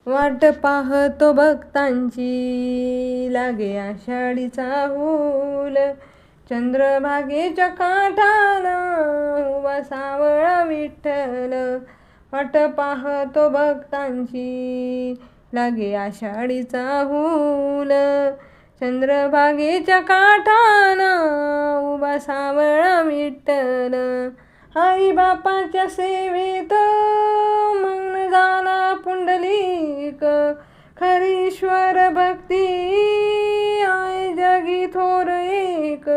वाट पाहतो भक्तांची लागे आषाढीचा हूल. चंद्रभागेच्या काठाला उभा सावळा विठ्ठल. वाट पाहतो भक्तांची लागे आषाढीचा हूल. चंद्रभागेच्या काठाला उभा सावळा विठ्ठल. आई बापाच्या सेवेत मग्न झाला पुंडलिक. खरीश्वर भक्ती आहे जगी थोर एक.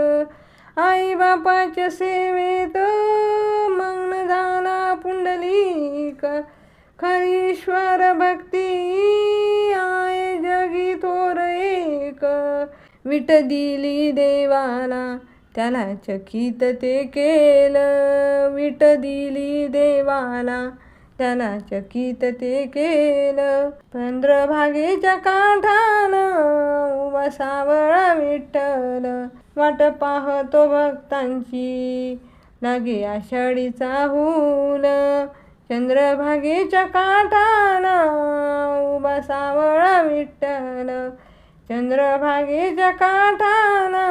आई बापाच्या सेवेत मग्न झाला पुंडलिक. खरीश्वर भक्ती आहे जगी थोर एक. विट दिली देवाला त्याला चकित ते केलं. विट दिली देवाला त्याला चकित ते केलं. चंद्रभागेच्या काठाला उभा सावळा विठ्ठल. वाट पाहतो भक्तांची लागे आषाढीचा हूल. चंद्रभागेच्या काठाला उभा सावळा विठ्ठल. चंद्रभागेच्या काठाला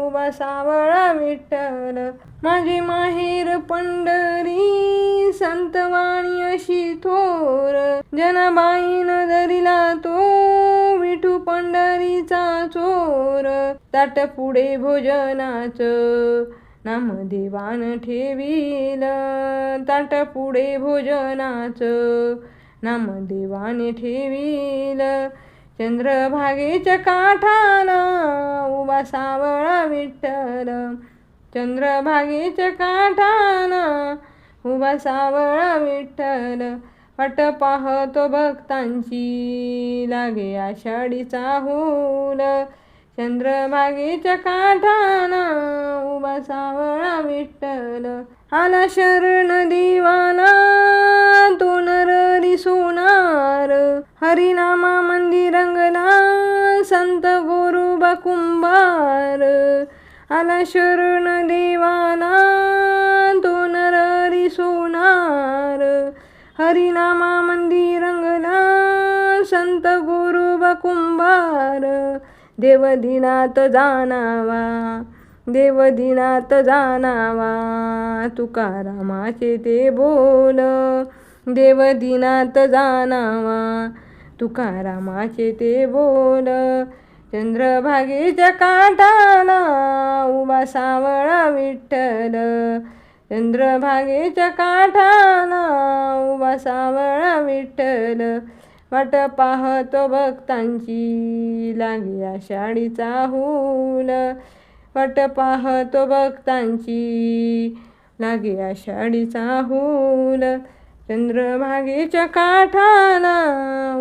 उभा सावळा विठ्ठल. माझी माहेर पंढरी संतवाणी अशी थोर. जनाबाईन धरिला तो विठू पंढरीचा चोर. ताट पुढे भोजनाचं नामदेवान ठेवील. ताट पुढे भोजनाचं नामदेवाने ठेवील. चंद्रभागेच्या काठाला उभा सावळा विठ्ठल. चंद्रभागेच्या काठाला उभा सावळा विठ्ठल. वाट पाहतो भक्तांची लागे आषाढीचा हूल. चंद्रभागेच्या काठाला उभा सावळा विठ्ठल. आला शरण देवाला तो नरहरी सोनार. हरिनामा मंदिर रंगला संत गोरोबा कुंभार. आला शरण देवाला तो नरहरी सोनार. हरिनामा मंदिर रंगला संत गोरोबा कुंभार. देवदिनात जाणावा देवदिनात जाणावा तुकारामाचे ते बोल. देवदिनात जाणावा तुकारामाचे ते बोल. चंद्रभागेच्या काठाला उभा सावळा विठ्ठल. चंद्रभागेच्या काठाला उभा सावळा विठ्ठल. वाट पाहतो भक्तांची लागे आषाढीचा हूल. वाट पाहतो भक्तांची लागे आषाढीचा हूल. चंद्रभागेच्या काठाला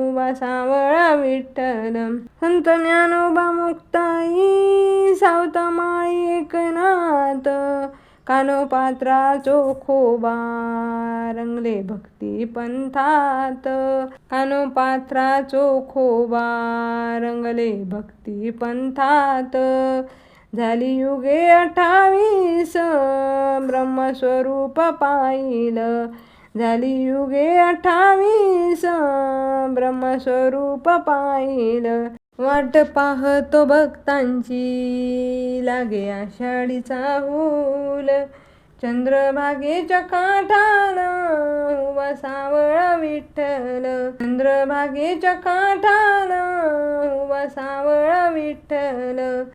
उभा सावळा विठ्ठल. संत ज्ञानोबा मुक्ताई सावतामाळी एकनाथ. कानोपात्रा चोखोबा रंगले भक्ती पंथात. कानोपात्रा चोखोबा रंगले भक्ती पंथात. झाली युगे 28 ब्रह्मस्वरूप पाहिलं. झाली युगे 28 ब्रह्मस्वरूप पाहिलं. वाट पाहतो भक्तांची लागे आषाढीचा हूल. चंद्रभागेच्या काठाला उभा सावळा विठ्ठल. चंद्रभागेच्या काठाला उभा सावळा विठ्ठल.